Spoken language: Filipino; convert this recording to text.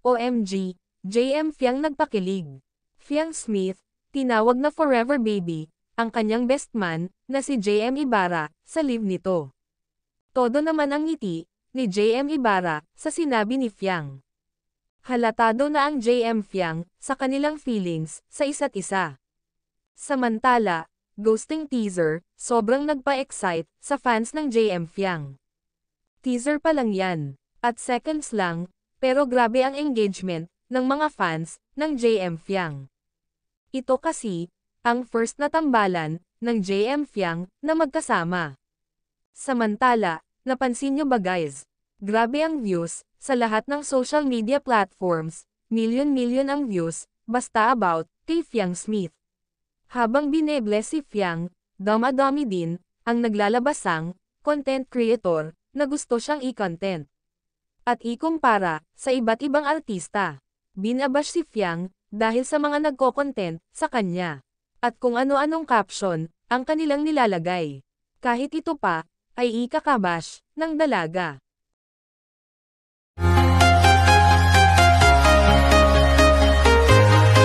OMG, JM Fiang nagpakilig. Fiang Smith, tinawag na Forever Baby, ang kanyang best man, na si JM Ibarra, sa live nito. Todo naman ang ngiti, ni JM Ibarra, sa sinabi ni Fiang. Halatado na ang JM Fiang, sa kanilang feelings, sa isa't isa. Samantala, ghosting teaser, sobrang nagpa-excite, sa fans ng JM Fiang. Teaser pa lang yan, at seconds lang, pero grabe ang engagement, ng mga fans, ng JM Fiang. Ito kasi, ang first na tambalan, ng JM Fiang, na magkasama. Samantala, napansin nyo ba guys? Grabe ang views, sa lahat ng social media platforms, million-million ang views, basta about, kay Fiang Smith. Habang binebless si Fiang, dama-dami din, ang naglalabasang, content creator, na gusto siyang i-content. At ikumpara, sa iba't ibang artista. Binabash si Fiang, dahil sa mga nagko-content, sa kanya. At kung ano-anong caption, ang kanilang nilalagay. Kahit ito pa, ay ikakabash, ng dalaga.